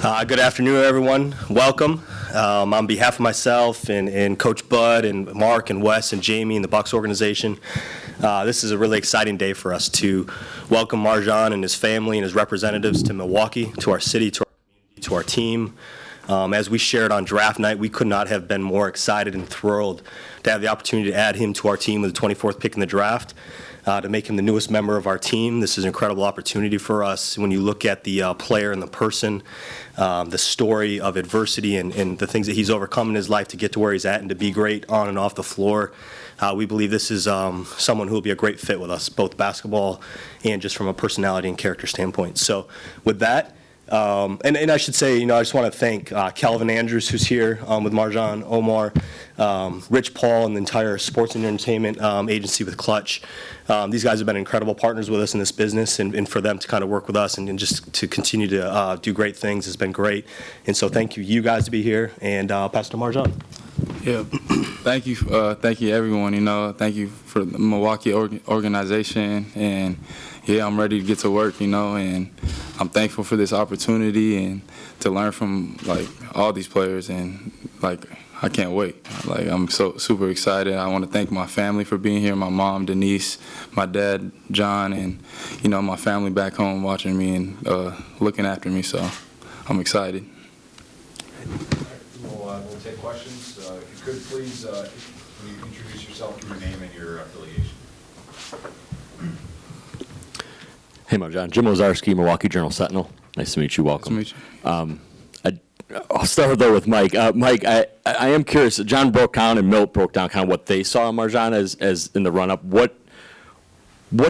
Good afternoon, everyone. Welcome. On behalf of myself and Coach Bud and Mark and Wes and Jamie and the Bucks organization, this is a really exciting day for us to welcome MarJon and his family and his representatives to Milwaukee, to our city, to our community, to our team. As we shared on draft night, we could not have been more excited and thrilled to have the opportunity to add him to our team with the 24th pick in the draft. To make him the newest member of our team. This is an incredible opportunity for us. When you look at the player and the person, the story of adversity and the things that he's overcome in his life to get to where he's at and to be great on and off the floor, we believe this is someone who will be a great fit with us, both basketball and just from a personality and character standpoint. So with that, and I should say, I just want to thank Calvin Andrews, who's here with MarJon, Omar, Rich Paul, and the entire sports and entertainment agency with Clutch. These guys have been incredible partners with us in this business, and for them to kind of work with us and just to continue to do great things has been great. And so thank you guys to be here, and pass it to MarJon. Yeah, thank you everyone. Thank you for the Milwaukee organization, and yeah, I'm ready to get to work. And I'm thankful for this opportunity and to learn from all these players, and I can't wait. I'm so super excited. I want to thank my family for being here, my mom, Denise, my dad, John, and my family back home watching me and looking after me. So I'm excited. We'll take questions. If you could please, will you introduce yourself, your name and your affiliation? Hey, MarJon. Jim Ozarski, Milwaukee Journal-Sentinel. Nice to meet you. Welcome. Nice to meet you. I'll start though with Mike. Mike, I am curious. John broke down and Milt broke down kind of what they saw in MarJon as in the run-up. What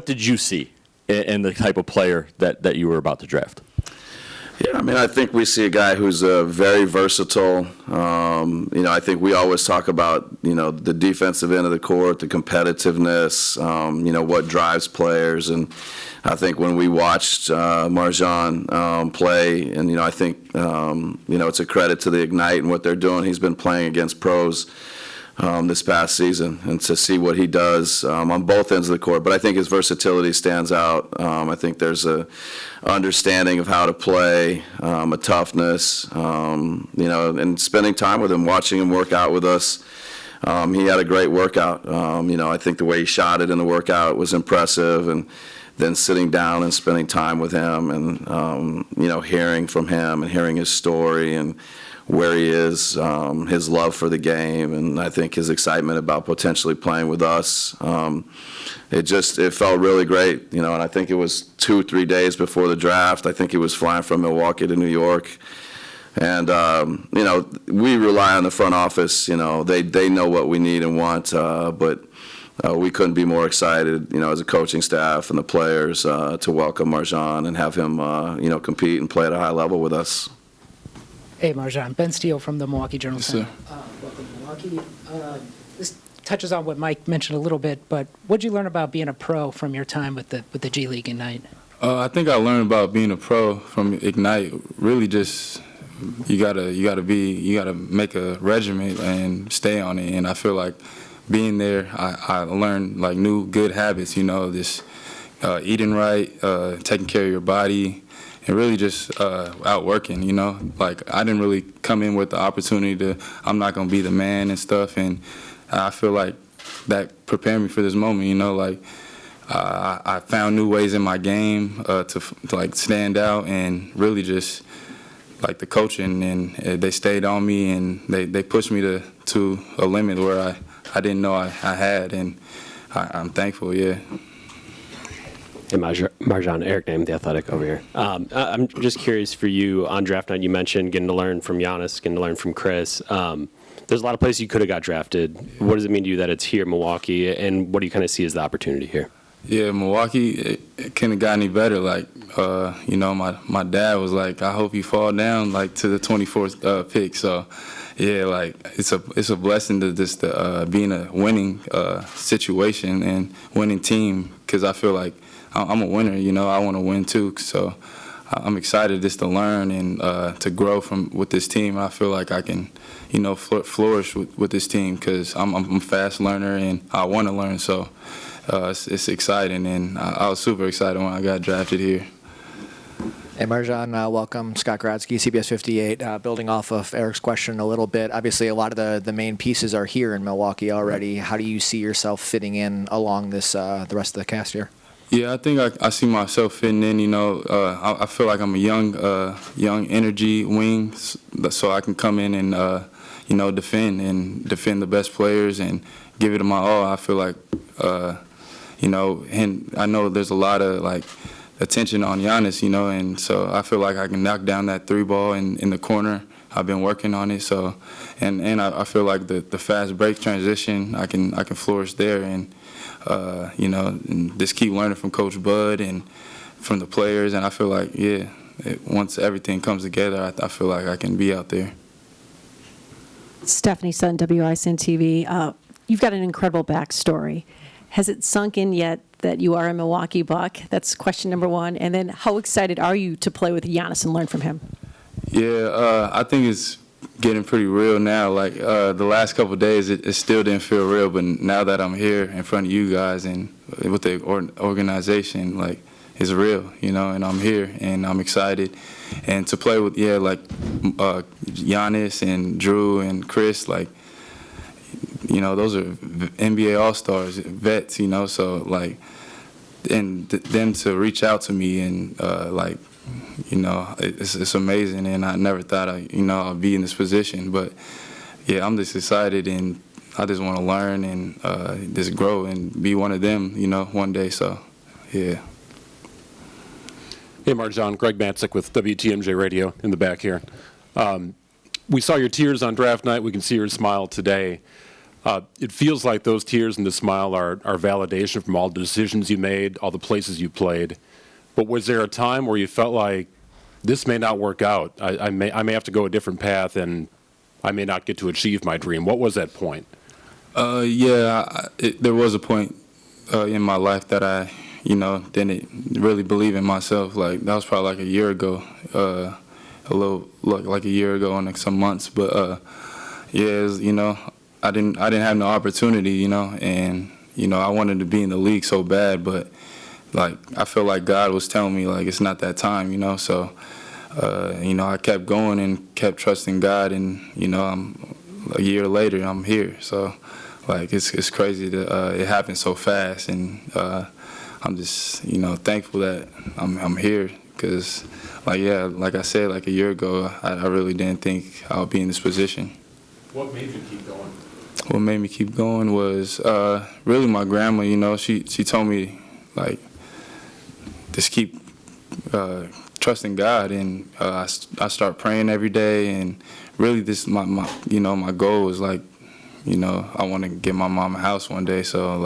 did you see in the type of player that you were about to draft? Yeah, I think we see a guy who's very versatile. I think we always talk about, the defensive end of the court, the competitiveness, what drives players. And I think when we watched MarJon play, and, I think, it's a credit to the Ignite and what they're doing. He's been playing against pros this past season, and to see what he does on both ends of the court. But I think his versatility stands out. I think there's a understanding of how to play, a toughness, and spending time with him, watching him work out with us. He had a great workout. I think the way he shot it in the workout was impressive, and then sitting down and spending time with him and, hearing from him and hearing his story and where he is, his love for the game, and I think his excitement about potentially playing with us. It felt really great, and I think it was 2-3 days before the draft. I think he was flying from Milwaukee to New York. And, we rely on the front office. They know what we need and want, but we couldn't be more excited, as a coaching staff and the players to welcome MarJon and have him, compete and play at a high level with us. Hey, MarJon. Ben Steele from the Milwaukee Journal-Sentinel. Yes, Welcome to Milwaukee. This touches on what Mike mentioned a little bit, but what did you learn about being a pro from your time with the G League Ignite? I think I learned about being a pro from Ignite. Really, just you gotta make a regimen and stay on it. And I feel like being there, I learned new good habits. This eating right, taking care of your body. And really just out working, I didn't really come in with the opportunity I'm not going to be the man and stuff. And I feel like that prepared me for this moment, I found new ways in my game to stand out, and really just the coaching, and they stayed on me, and they pushed me to a limit where I didn't know I had, and I'm thankful, yeah. Hey, MarJon, Eric Name, The Athletic over here. I'm just curious for you, on draft night, you mentioned getting to learn from Giannis, getting to learn from Khris. There's a lot of places you could have got drafted. What does it mean to you that it's here in Milwaukee, and what do you kind of see as the opportunity here? Yeah, Milwaukee, it couldn't have got any better. My dad was like, I hope you fall down, to the 24th pick. So, yeah, it's a blessing to just be in a winning situation and winning team, because I feel like I'm a winner, I want to win too. So I'm excited just to learn and to grow with this team. I feel like I can, flourish with this team, because I'm a fast learner and I want to learn. So it's exciting, and I was super excited when I got drafted here. Hey, MarJon, welcome. Scott Gradsky, CBS 58. Building off of Eric's question a little bit, obviously a lot of the main pieces are here in Milwaukee already. How do you see yourself fitting in along this the rest of the cast here? Yeah, I think I see myself fitting in. I feel like I'm a young energy wing, so I can come in and defend the best players and give it my all. I feel like and I know there's a lot of attention on Giannis, and so I feel like I can knock down that three ball in the corner. I've been working on it, so and I feel like the fast break transition, I can flourish there, and and just keep learning from Coach Bud and from the players, and I feel like once everything comes together, I feel like I can be out there. Stephanie Sutton, WISN TV. You've got an incredible backstory. Has it sunk in yet that you are a Milwaukee Buck? That's question number one. And then how excited are you to play with Giannis and learn from him? Yeah, I think it's getting pretty real now. The last couple of days, it still didn't feel real, but now that I'm here in front of you guys and with the organization, it's real, and I'm here and I'm excited. And to play with, Giannis and Jrue and Khris, those are NBA All-Stars, vets, so and them to reach out to me and it's amazing, and I never thought I'd be in this position, but I'm just excited, and I just want to learn and just grow and be one of them, one day. So yeah. Hey, MarJon, Greg Matzik with WTMJ Radio in the back here. We saw your tears on draft night. We can see your smile today. It feels like those tears and the smile are validation from all the decisions you made, all the places you played. But was there a time where you felt like this may not work out? I may have to go a different path, and I may not get to achieve my dream. What was that point? There was a point in my life that I, didn't really believe in myself. That was probably a year ago, a year ago and some months. But I didn't have no opportunity, and I wanted to be in the league so bad, but I feel like God was telling me it's not that time, so I kept going and kept trusting God, and I'm a year later I'm here, so it's crazy that it happened so fast, and I'm just thankful that I'm here, because like I said, a year ago I really didn't think I would be in this position. What made you keep going? What made me keep going was really my grandma. She told me just keep trusting God, and I start praying every day, and really this my goal was I want to get my mom a house one day, so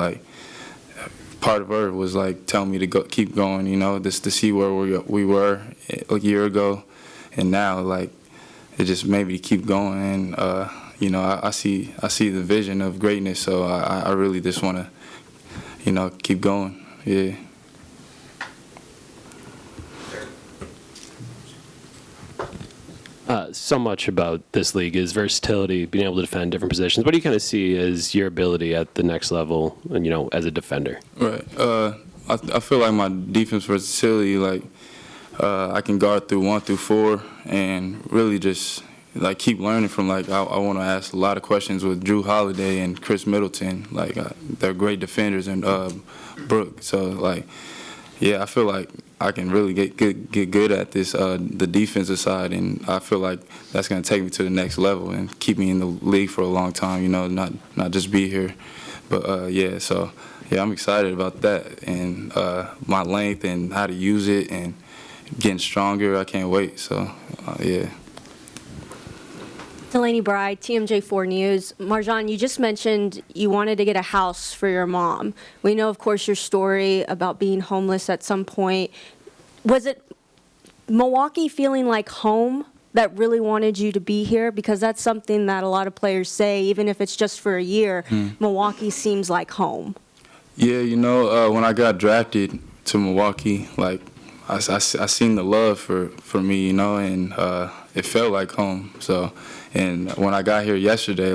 part of her was telling me to keep going, just to see where we were a year ago, and now it just made me keep going, and I see the vision of greatness, so I really just want to keep going. Yeah. So much about this league is versatility, being able to defend different positions. What do you kind of see as your ability at the next level, and as a defender? Right. I feel like my defense versatility, I can guard through 1 through 4, and really just keep learning from I want to ask a lot of questions with Jrue Holiday and Khris Middleton. They're great defenders, and Brooke. So I feel like I can really get good at this the defensive side, and I feel like that's going to take me to the next level and keep me in the league for a long time. Not just be here, but So I'm excited about that, and my length and how to use it and getting stronger. I can't wait. So yeah. Delaney Bride, TMJ4 News. MarJon, you just mentioned you wanted to get a house for your mom. We know, of course, your story about being homeless at some point. Was it Milwaukee feeling like home that really wanted you to be here? Because that's something that a lot of players say, even if it's just for a year, Milwaukee seems like home. Yeah, when I got drafted to Milwaukee, I seen the love for me, and it felt like home. So, and when I got here yesterday,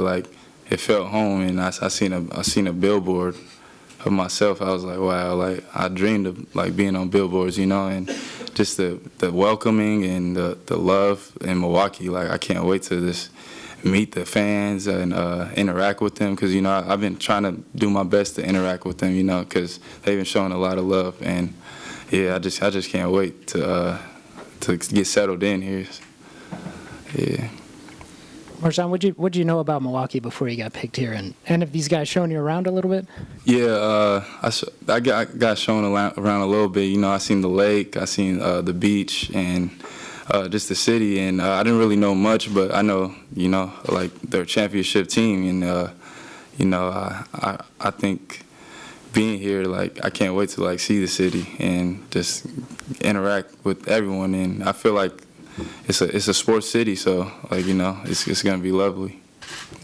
it felt home, and I seen a billboard of myself. I was like, wow, like I dreamed of like being on billboards, you know, and just the welcoming and the love in Milwaukee. Like I can't wait to just meet the fans and interact with them, because, you know, I've been trying to do my best to interact with them, you know, because they've been showing a lot of love. And yeah, I just can't wait to get settled in here. Yeah. MarJon, what'd you know about Milwaukee before you got picked here? And have these guys shown you around a little bit? Yeah, I got shown around a little bit. You know, I seen the lake, I seen the beach, and just the city. And I didn't really know much, but I know, you know, like their championship team. And, you know, I think being here, like, I can't wait to, like, see the city and just interact with everyone. And I feel like it's a sports city, so, like, you know, it's going to be lovely.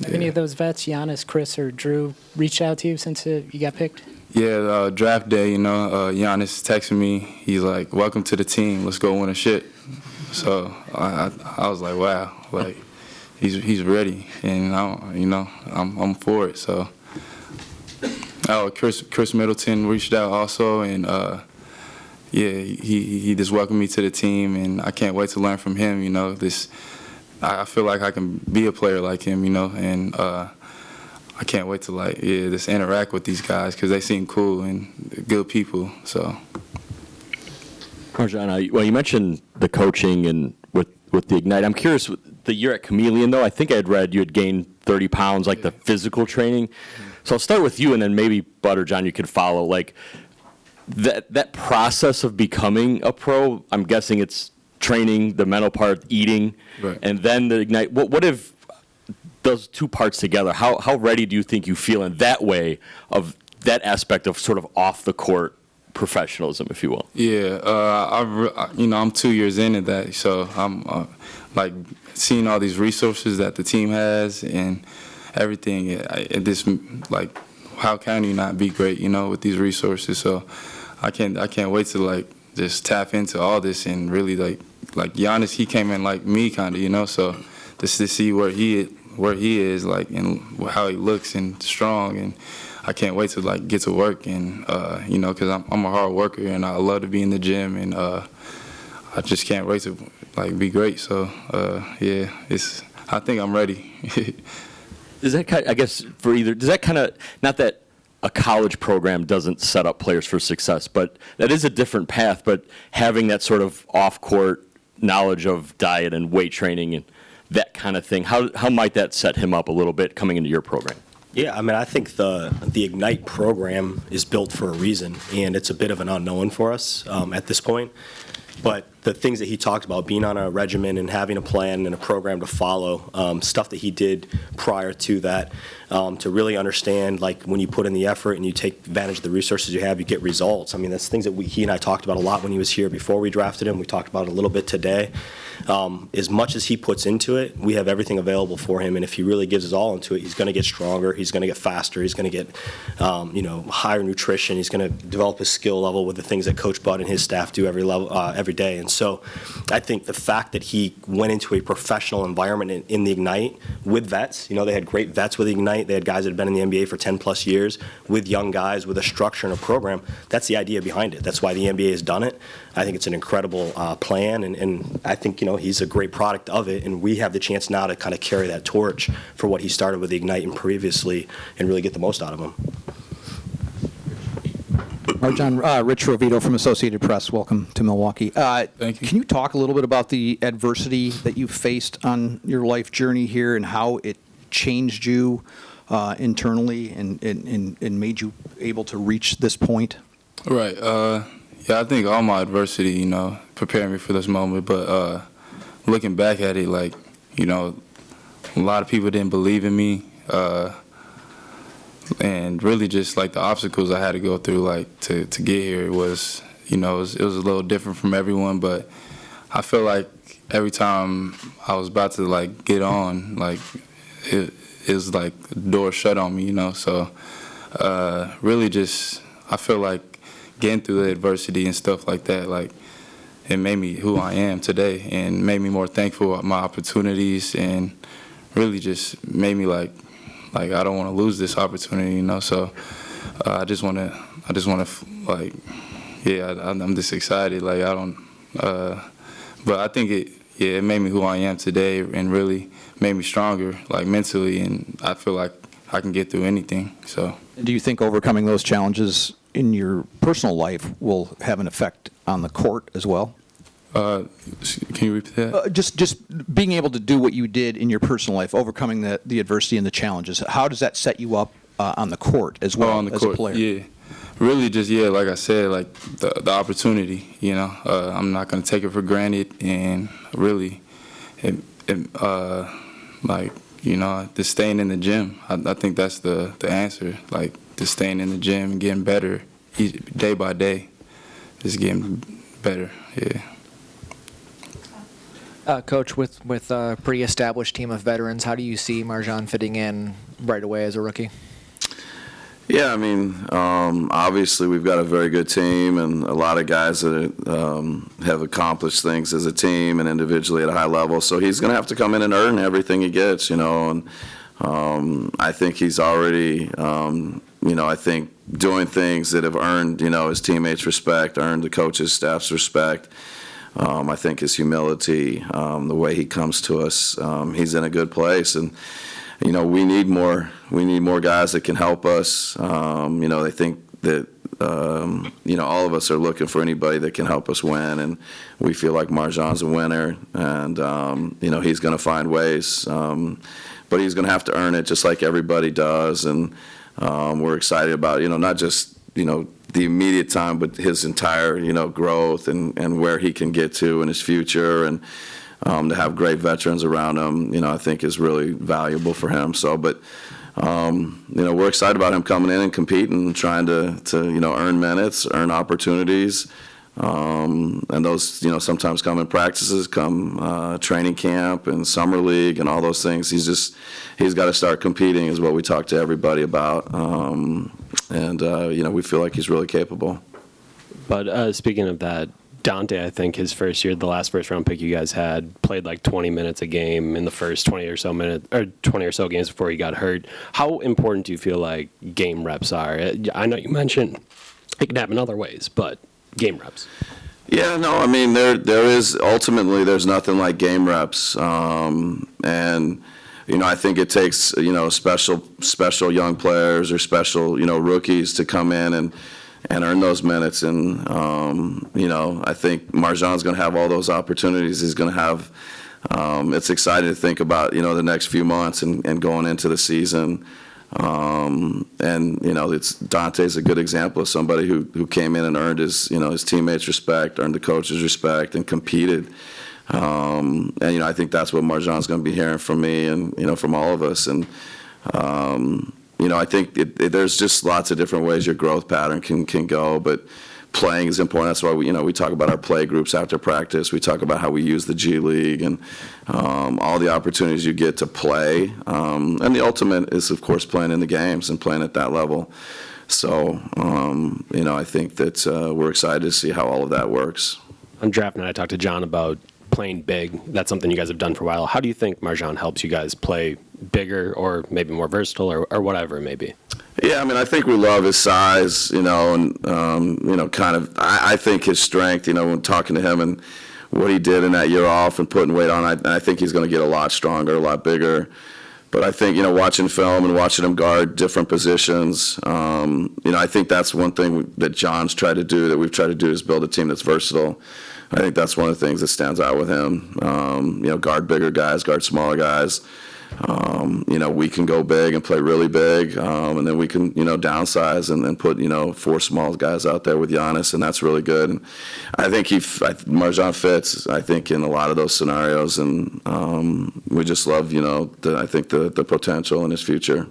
Have any of those vets, Giannis, Khris, or Jrue, reached out to you since you got picked? Yeah, draft day, you know, Giannis texted me. He's like, welcome to the team. Let's go win a shit. So I was like, wow, like, he's ready. And, you know, I'm for it. So, Khris Middleton reached out also, and, yeah, he just welcomed me to the team, and I can't wait to learn from him. You know, I feel like I can be a player like him, you know, and I can't wait to, like, yeah, just interact with these guys, because they seem cool and good people. So, MarJon, well, you mentioned the coaching and with the Ignite. I'm curious, the year at Chameleon, though, I think I had read you had gained 30 pounds, like the physical training. So I'll start with you, and then maybe Bud or John, you could follow, like, that process of becoming a pro. I'm guessing it's training, the mental part, eating, right, and then the Ignite. What if those two parts together? How ready do you think you feel in that way, of that aspect of sort of off the court professionalism, if you will? Yeah, you know, I'm 2 years into that, so I'm like seeing all these resources that the team has and everything. This, like, how can you not be great, you know, with these resources? So I can't wait to, like, just tap into all this and really, like Giannis, he came in like me, kind of, you know, so just to see where he is, like, and how he looks and strong, and I can't wait to, like, get to work, and you know, because I'm a hard worker and I love to be in the gym, and I just can't wait to, like, be great. So yeah, I think I'm ready. Does that kind of, I guess, for either, does that kind of, not that a college program doesn't set up players for success, but that is a different path, but having that sort of off-court knowledge of diet and weight training and that kind of thing, how might that set him up a little bit coming into your program? Yeah, I mean, I think the Ignite program is built for a reason, and it's a bit of an unknown for us at this point. But the things that he talked about, being on a regimen and having a plan and a program to follow, stuff that he did prior to that, to really understand, like, when you put in the effort and you take advantage of the resources you have, you get results. I mean, that's things that he and I talked about a lot when he was here before we drafted him. We talked about it a little bit today. As much as he puts into it, we have everything available for him, and if he really gives his all into it, he's going to get stronger, he's going to get faster, he's going to get you know, higher nutrition, he's going to develop his skill level with the things that Coach Bud and his staff do every day. And so I think the fact that he went into a professional environment in the Ignite with vets, you know, they had great vets with the Ignite, they had guys that had been in the NBA for 10 plus years, with young guys, with a structure and a program. That's the idea behind it. That's why the NBA has done it. I think it's an incredible plan, and I think, you know, he's a great product of it, and we have the chance now to kind of carry that torch for what he started with the Ignite and previously, and really get the most out of him. MarJon, Rich Rovito from Associated Press. Welcome to Milwaukee. Thank you. Can you talk a little bit about the adversity that you faced on your life journey here and how it changed you internally and made you able to reach this point? Right. Yeah, I think all my adversity, you know, prepared me for this moment. But looking back at it, like, you know, a lot of people didn't believe in me. And really just, like, the obstacles I had to go through, like, to get here was, you know, it was a little different from everyone. But I feel like every time I was about to, like, get on, like, it was like the door shut on me, you know. So really just, I feel like getting through the adversity and stuff like that, like, it made me who I am today and made me more thankful for my opportunities, and really just made me like I don't want to lose this opportunity, you know. So I just want to like, yeah, I'm just excited. Like I don't, but I think it made me who I am today, and really made me stronger, like mentally, and I feel like I can get through anything. So. Do you think overcoming those challenges in your personal life will have an effect on the court as well? Can you repeat that? Just being able to do what you did in your personal life, overcoming the adversity and the challenges. How does that set you up on the court as well as a player? Yeah, really just, like I said, like the opportunity, I'm not going to take it for granted, and really, like, just staying in the gym. I think that's the answer, like just staying in the gym and getting better day by day, just getting better, yeah. Coach, with a pretty established team of veterans, how do you see MarJon fitting in right away as a rookie? Yeah, I mean, obviously we've got a very good team and a lot of guys that have accomplished things as a team and individually at a high level. So he's going to have to come in and earn everything he gets, And I think he's already, I think doing things that have earned, his teammates' respect, earned the coaches' staff's respect. I think his humility, the way he comes to us, he's in a good place, and we need more guys that can help us. They think that all of us are looking for anybody that can help us win, and we feel like MarJon's a winner, and he's going to find ways, but he's going to have to earn it just like everybody does, and we're excited about not just the immediate time, but his entire, growth and where he can get to in his future, and to have great veterans around him, I think is really valuable for him. So, but, we're excited about him coming in and competing and trying to earn minutes, earn opportunities, and those, sometimes come in practices, come training camp and summer league and all those things. He's got to start competing is what we talk to everybody about. We feel like he's really capable. But speaking of that, Dante, I think his first year, the last first-round pick you guys had, played like 20 minutes a game in the first 20 or so games before he got hurt. How important do you feel like game reps are? I know you mentioned it can happen other ways, but game reps. Yeah, no, I mean there is ultimately there's nothing like game reps, and I think it takes special young players or special rookies to come in and earn those minutes, and I think MarJon's going to have all those opportunities. He's going to have. It's exciting to think about the next few months and going into the season. It's Dante's a good example of somebody who came in and earned his teammates' respect, earned the coach's respect, and competed. I think that's what MarJon's going to be hearing from me and from all of us. And I think there's just lots of different ways your growth pattern can go, but playing is important. That's why we talk about our play groups after practice. We talk about how we use the G League and all the opportunities you get to play. And the ultimate is, of course, playing in the games and playing at that level. So, I think that we're excited to see how all of that works. On draft night, I talked to John about playing big. That's something you guys have done for a while. How do you think MarJon helps you guys play bigger or maybe more versatile or whatever it may be? Yeah, I mean, I think we love his size, and, I think his strength, when talking to him and what he did in that year off and putting weight on, I think he's going to get a lot stronger, a lot bigger. But I think, watching film and watching him guard different positions, I think that's one thing that John's tried to do, that we've tried to do, is build a team that's versatile. I think that's one of the things that stands out with him. Guard bigger guys, guard smaller guys. We can go big and play really big, and then we can, downsize and put, 4 small guys out there with Giannis, and that's really good. And I think MarJon fits, I think, in a lot of those scenarios, and we just love, the potential in his future.